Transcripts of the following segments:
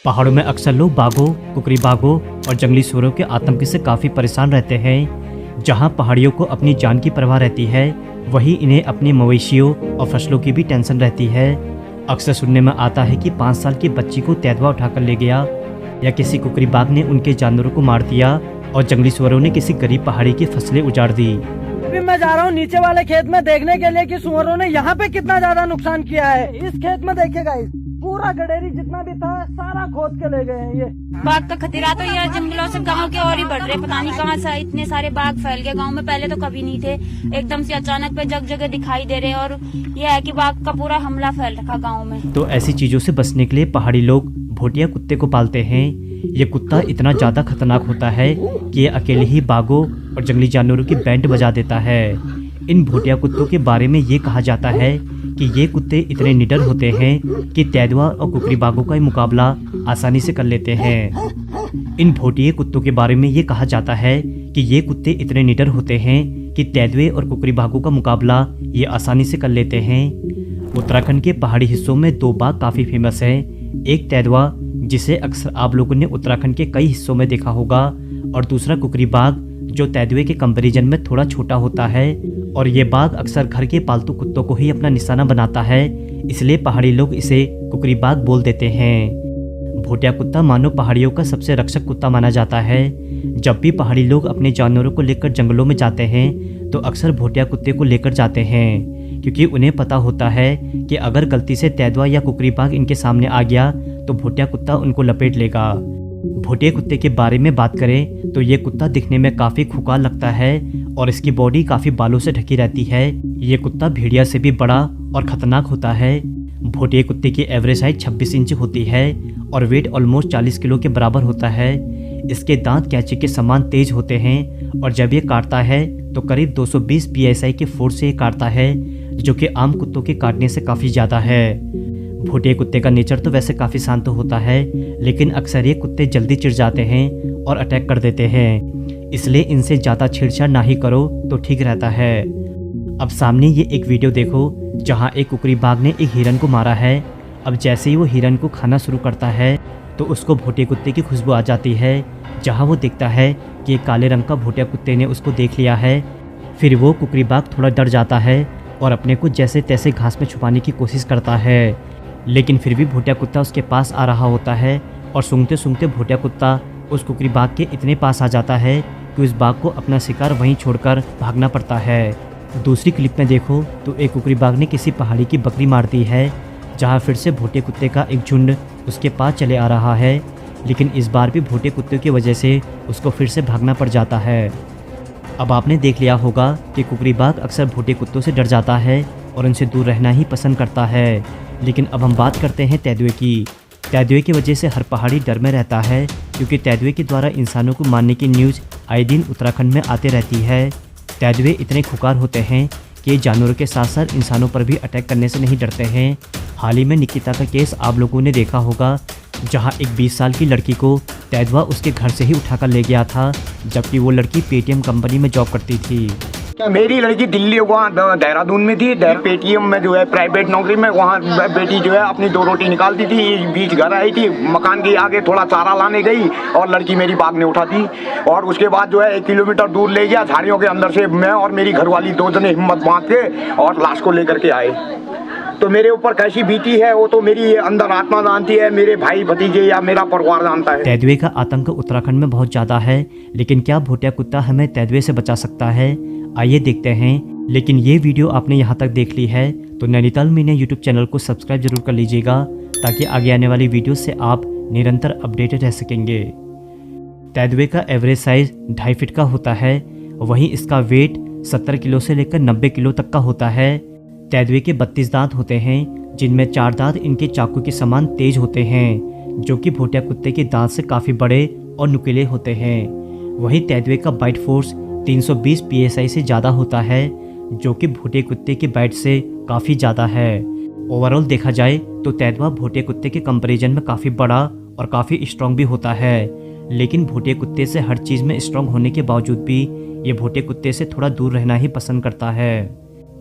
पहाड़ों में अक्सर लोग बाघों, कुकरी बाघों और जंगली सूअरों के आतंक से काफ़ी परेशान रहते हैं। जहां पहाड़ियों को अपनी जान की परवाह रहती है, वहीं इन्हें अपने मवेशियों और फसलों की भी टेंशन रहती है। अक्सर सुनने में आता है कि 5 साल की बच्ची को तेंदुआ उठाकर ले गया, या किसी कुकरी बाघ ने उनके जानवरों को मार दिया और जंगली सूअरों ने किसी गरीब पहाड़ी की फसलें उजाड़ दी। अभी मैं जा रहा हूँ नीचे वाले खेत में देखने के लिए कि सूअरों ने यहाँ पे कितना ज्यादा नुकसान किया है। इस खेत में देखेगा, पूरा गडेरी जितना भी था सारा खोद के ले गए हैं। ये बाघ का खतरा तो यार जंगलों से गांव के और ही बढ़ रहे, पता नहीं कहाँ से इतने सारे बाघ फैल गए। गांव में पहले तो कभी नहीं थे, एकदम से अचानक पे जगह जगह दिखाई दे रहे। और यह है कि बाघ का पूरा हमला फैल रखा गाँव में। तो ऐसी चीजों से बचने के लिए पहाड़ी लोग भोटिया कुत्ते को पालते हैं। ये कुत्ता इतना ज्यादा खतरनाक होता है कि ये अकेले ही बाघों और जंगली जानवरों की बैंड बजा देता है। इन भोटिया कुत्तों के बारे में ये कहा जाता है कि ये कुत्ते इतने निडर होते हैं कि तेंदुआ और कुकरी बाघों का मुकाबला आसानी से कर लेते हैं। इन भोटिया कुत्तों के बारे में ये कहा जाता है कि ये कुत्ते इतने निडर होते हैं कि तेंदुए और कुकरी बाघों का मुकाबला ये आसानी से कर लेते हैं। उत्तराखंड के पहाड़ी हिस्सों में 2 बाघ काफ़ी फेमस हैं। एक तेंदुआ, जिसे अक्सर आप लोगों ने उत्तराखंड के कई हिस्सों में देखा होगा, और दूसरा कुकरी बाघ, जो तेंदुए के कंपैरिजन में थोड़ा छोटा होता है। और ये बाघ अक्सर घर के पालतू कुत्तों को ही अपना निशाना बनाता है, इसलिए पहाड़ी लोग इसे कुकरी बाघ बोल देते हैं। भोटिया कुत्ता मानो पहाड़ियों का सबसे रक्षक कुत्ता माना जाता है। जब भी पहाड़ी लोग अपने जानवरों को लेकर जंगलों में जाते हैं तो अक्सर भोटिया कुत्ते को लेकर जाते हैं, क्योंकि उन्हें पता होता है कि अगर गलती से तेंदुआ या कुकरी बाघ इनके सामने आ गया तो भोटिया कुत्ता उनको लपेट लेगा। भोटिया कुत्ते के बारे में बात करें तो ये कुत्ता दिखने में काफ़ी खुकार लगता है और इसकी बॉडी काफ़ी बालों से ढकी रहती है। ये कुत्ता भेड़िया से भी बड़ा और ख़तरनाक होता है। भोटिया कुत्ते की एवरेज हाइट 26 इंच होती है और वेट ऑलमोस्ट 40 किलो के बराबर होता है। इसके दांत कैंची के समान तेज होते हैं और जब ये काटता है तो करीब 220 PSI के फोर्स से ये काटता है, जो कि आम कुत्तों के काटने से काफ़ी ज़्यादा है। भोटिया कुत्ते का नेचर तो वैसे काफ़ी शांत होता है, लेकिन अक्सर ये कुत्ते जल्दी चिढ़ जाते हैं और अटैक कर देते हैं, इसलिए इनसे ज़्यादा छेड़छाड़ ना ही करो तो ठीक रहता है। अब सामने ये एक वीडियो देखो जहाँ एक कुकरी बाघ ने एक हिरन को मारा है। अब जैसे ही वो हिरन को खाना शुरू करता है तो उसको भोटिया कुत्ते की खुशबू आ जाती है। जहाँ वो देखता है कि एक काले रंग का भोटिया कुत्ते ने उसको देख लिया है, फिर वो कुकरी बाघ थोड़ा डर जाता है और अपने को जैसे तैसे घास में छुपाने की कोशिश करता है, लेकिन फिर भी भोटिया कुत्ता उसके पास आ रहा होता है और सूंघते सूंघते भोटिया कुत्ता उस कुकरी बाघ के इतने पास आ जाता है कि उस बाघ को अपना शिकार वहीं छोड़कर भागना पड़ता है। दूसरी क्लिप में देखो तो एक कुकरी बाघ ने किसी पहाड़ी की बकरी मार दी है, जहाँ फिर से भोटिया कुत्ते का एक झुंड उसके पास चले आ रहा है, लेकिन इस बार भी भोटिया कुत्ते की वजह से उसको फिर से भागना पड़ जाता है। अब आपने देख लिया होगा कि कुकरी बाघ अक्सर भोटिया कुत्तों से डर जाता है और उनसे दूर रहना ही पसंद करता है। लेकिन अब हम बात करते हैं तेंदुए की। तेंदुए की वजह से हर पहाड़ी डर में रहता है, क्योंकि तेंदुए के द्वारा इंसानों को मारने की न्यूज़ आए दिन उत्तराखंड में आते रहती है। तेंदुए इतने खुकार होते हैं कि ये जानवरों के साथ साथ इंसानों पर भी अटैक करने से नहीं डरते हैं। हाल ही में निकिता का केस आप लोगों ने देखा होगा, जहां एक 20 साल की लड़की को तेंदुआ उसके घर से ही उठाकर ले गया था, जबकि वो लड़की पेटीएम कंपनी में जॉब करती थी। मेरी लड़की दिल्ली वहाँ देहरादून में थी, पेटीएम में जो है प्राइवेट नौकरी में, वहाँ बेटी जो है अपनी 2 रोटी निकालती थी। बीच घर आई थी, मकान के आगे थोड़ा चारा लाने गई और लड़की मेरी बाघ ने उठा दी और उसके बाद जो है 1 किलोमीटर दूर ले गया। झाड़ियों के अंदर से मैं और मेरी घरवाली 2 जने हिम्मत बांध के और लाश को लेकर के आए। तो मेरे ऊपर कैसी बीती है वो तो मेरी अंदर आत्मा जानती है, मेरे भाई भतीजे या मेरा परिवार जानता है। तेंदुए का आतंक उत्तराखंड में बहुत ज़्यादा है, लेकिन क्या भोटिया कुत्ता हमें तेंदुए से बचा सकता है? आइए देखते हैं। लेकिन ये वीडियो आपने यहाँ तक देख ली है तो नैनीताल मीडिया यूट्यूब चैनल को सब्सक्राइब जरूर कर लीजिएगा, ताकि आगे आने वाली वीडियो से आप निरंतर अपडेटेड रह सकेंगे। तेंदुए का एवरेज साइज 2.5 फीट का होता है, वहीं इसका वेट 70 किलो से लेकर 90 किलो तक का होता है। तेंदुए के 32 दांत होते हैं, जिनमें 4 दांत इनके चाकू के समान तेज होते हैं, जो कि भोटिया कुत्ते के दांत से काफ़ी बड़े और नुकीले होते हैं। वहीं तेंदुए का बाइट फोर्स 320 PSI से ज़्यादा होता है, जो कि भोटिया कुत्ते के बाइट से काफ़ी ज़्यादा है। ओवरऑल देखा जाए तो तेंदुआ भोटिया कुत्ते के कंपैरिजन में काफ़ी बड़ा और काफ़ी स्ट्रॉन्ग भी होता है, लेकिन भोटिया कुत्ते से हर चीज़ में स्ट्रॉन्ग होने के बावजूद भी ये भोटिया कुत्ते से थोड़ा दूर रहना ही पसंद करता है।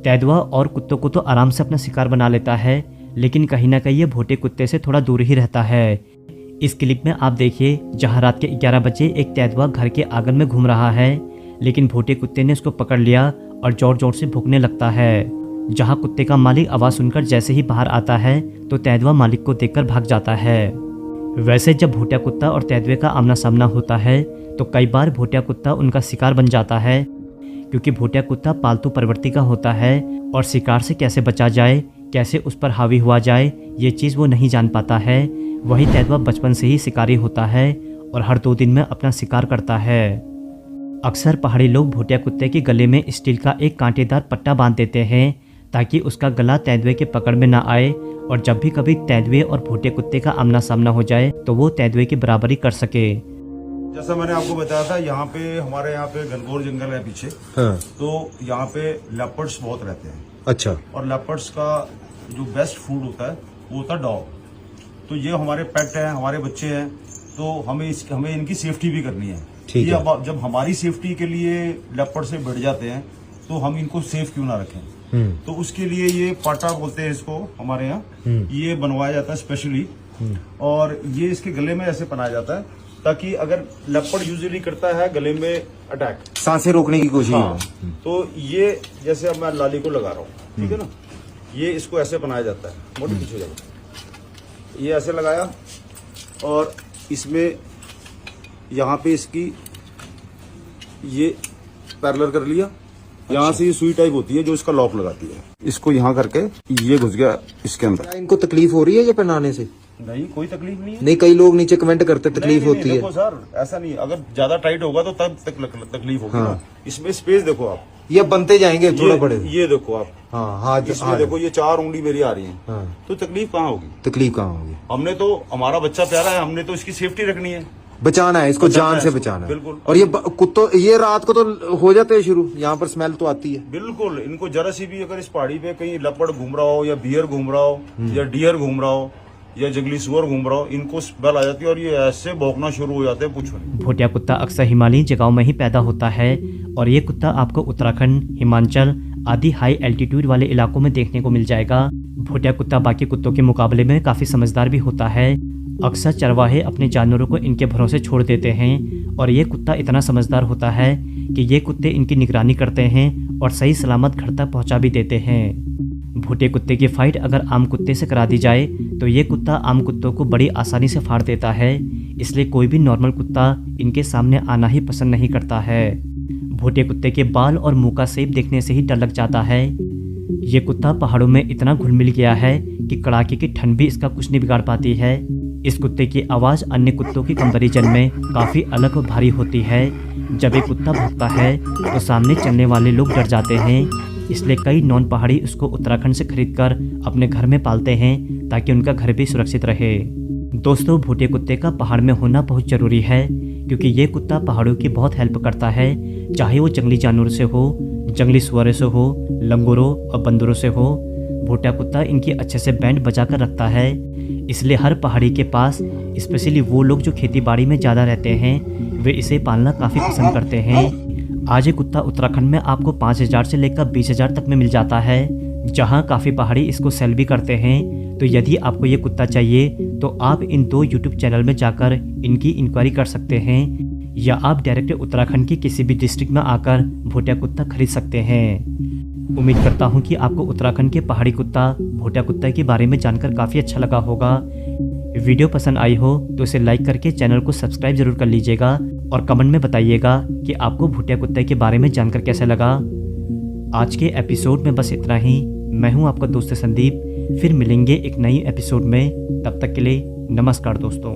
तेंदुआ और कुत्तों को तो आराम से अपना शिकार बना लेता है, लेकिन कहीं ना कहीं ये भोटिया कुत्ते से थोड़ा दूर ही रहता है। इस क्लिप में आप देखिए जहां रात के 11 बजे एक तेंदुआ घर के आंगन में घूम रहा है, लेकिन भूटे कुत्ते ने उसको पकड़ लिया और जोर जोर से भौंकने लगता है। जहां कुत्ते का मालिक आवाज़ सुनकर जैसे ही बाहर आता है तो तेंदुआ मालिक को देखकर भाग जाता है। वैसे जब भूटिया कुत्ता और तेंदुए का आमना सामना होता है तो कई बार भूटिया कुत्ता उनका शिकार बन जाता है, क्योंकि भूटिया कुत्ता पालतू प्रवृत्ति का होता है और शिकार से कैसे बचा जाए, कैसे उस पर हावी हुआ जाए, ये चीज़ वो नहीं जान पाता है। वही तेंदुआ बचपन से ही शिकारी होता है और हर 2 दिन में अपना शिकार करता है। अक्सर पहाड़ी लोग भूटिया कुत्ते के गले में स्टील का एक कांटेदार पट्टा बांध देते हैं ताकि उसका गला तेंदुए के पकड़ में ना आए, और जब भी कभी तेंदुए और भूटिया कुत्ते का आमना सामना हो जाए तो वो तेंदुए की बराबरी कर सके। जैसा मैंने आपको बताया था, यहाँ पे हमारे यहाँ पे घनघोर जंगल है पीछे। हाँ। तो यहाँ पे लेपर्ड्स बहुत रहते हैं। अच्छा। और लेपर्ड्स का जो बेस्ट फूड होता है वो होता है डॉग। तो ये हमारे पेट हैं, हमारे बच्चे हैं, तो हमें इनकी सेफ्टी भी करनी है। ठीक है। अब जब हमारी सेफ्टी के लिए लेपर्ड से भिड़ जाते हैं तो हम इनको सेफ क्यों ना रखें। तो उसके लिए ये पाटा बोलते हैं इसको हमारे यहाँ, ये बनवाया जाता है स्पेशली, और ये इसके गले में ऐसे बनाया जाता है ताकि अगर लेपर्ड यूजुअली करता है गले में अटैक, सांसें रोकने की कोशिश। हाँ, तो ये जैसे अब मैं लाली को लगा रहा हूँ, ठीक है ना, ये इसको ऐसे बनाया जाता है, मोटी पीछे जगह ये ऐसे लगाया और इसमें यहाँ पे इसकी ये पैरेलल कर लिया। यहाँ से ये सुई टाइप होती है जो इसका लॉक लगाती है, इसको यहाँ करके ये घुस गया इसके अंदर। क्या इनको तकलीफ हो रही है ये पहनाने से? नहीं, कोई तकलीफ नहीं है। नहीं, कई लोग नीचे कमेंट करते तकलीफ नहीं, होती देखो है। सर, ऐसा नहीं, अगर ज्यादा टाइट होगा तो तब तकलीफ होगी हाँ। ना। इसमें स्पेस देखो आप, ये बनते जाएंगे थोड़ा बड़े। ये देखो आप, हाँ हाँ, इसमें देखो ये 4 उंगली मेरी आ रही है, हाँ। तो तकलीफ कहाँ होगी? तकलीफ कहाँ होगी? हमने तो, हमारा बच्चा प्यारा है, हमने तो इसकी सेफ्टी रखनी है, बचाना है इसको, बचाना जान है से इसको, बचाना है। बिल्कुल। और ये कुत्तों, ये रात को तो हो जाते हैं शुरू, यहाँ पर स्मेल तो आती है। बिल्कुल। इनको जरा सी भी अगर इस पहाड़ी पे कहीं लेपर्ड घूम रहा हो या बियर घूम रहा हो या डियर घूम रहा हो या जंगली सुअर घूम रहा हो, इनको स्मेल आ जाती है और ये ऐसे भौंकना शुरू हो जाते हैं, पूछो नहीं। भूटिया कुत्ता अक्सर हिमालयी जगहों में ही पैदा होता है और ये कुत्ता आपको उत्तराखंड, हिमाचल आदि हाई एल्टीट्यूड वाले इलाकों में देखने को मिल जाएगा। भूटिया कुत्ता बाकी कुत्तों के मुकाबले में काफ़ी समझदार भी होता है। अक्सर चरवाहे अपने जानवरों को इनके भरोसे छोड़ देते हैं और ये कुत्ता इतना समझदार होता है कि ये कुत्ते इनकी निगरानी करते हैं और सही सलामत घर तक पहुंचा भी देते हैं। भूटे कुत्ते की फाइट अगर आम कुत्ते से करा दी जाए तो ये कुत्ता आम कुत्तों को बड़ी आसानी से फाड़ देता है, इसलिए कोई भी नॉर्मल कुत्ता इनके सामने आना ही पसंद नहीं करता है। भूटे कुत्ते के बाल और मुंह का शेप देखने से ही डर लग जाता है। ये कुत्ता पहाड़ों में इतना घुल मिल गया है कि कड़ाके की ठंड भी इसका कुछ नहीं बिगाड़ पाती है। इस कुत्ते की आवाज़ अन्य कुत्तों की कंपैरिजन में काफ़ी अलग और भारी होती है। जब एक कुत्ता भौंकता है तो सामने चलने वाले लोग डर जाते हैं, इसलिए कई नॉन पहाड़ी उसको उत्तराखंड से खरीदकर अपने घर में पालते हैं ताकि उनका घर भी सुरक्षित रहे। दोस्तों, भूटे कुत्ते का पहाड़ में होना बहुत ज़रूरी है क्योंकि ये कुत्ता पहाड़ों की बहुत हेल्प करता है, चाहे वो जंगली जानवरों से हो, जंगली सुअरों से हो, लंगूरों और बंदरों से हो। भूटा कुत्ता इनकी अच्छे से बैंड बजा कर रखता है, इसलिए हर पहाड़ी के पास स्पेशली वो लोग जो खेती बाड़ी में ज़्यादा रहते हैं वे इसे पालना काफ़ी पसंद करते हैं। आज ये कुत्ता उत्तराखंड में आपको 5,000 से लेकर 20,000 तक में मिल जाता है, जहां काफ़ी पहाड़ी इसको सेल भी करते हैं। तो यदि आपको ये कुत्ता चाहिए तो आप इन 2 यूट्यूब चैनल में जाकर इनकी इंक्वायरी कर सकते हैं, या आप डायरेक्ट उत्तराखंड की किसी भी डिस्ट्रिक्ट में आकर भूटिया कुत्ता खरीद सकते हैं। उम्मीद करता हूँ कि आपको उत्तराखंड के पहाड़ी कुत्ता भूटिया कुत्ता के बारे में जानकर काफ़ी अच्छा लगा होगा। वीडियो पसंद आई हो तो इसे लाइक करके चैनल को सब्सक्राइब जरूर कर लीजिएगा और कमेंट में बताइएगा कि आपको भूटिया कुत्ते के बारे में जानकर कैसा लगा। आज के एपिसोड में बस इतना ही। मैं हूँ आपका दोस्त संदीप, फिर मिलेंगे एक नई एपिसोड में। तब तक के लिए नमस्कार दोस्तों।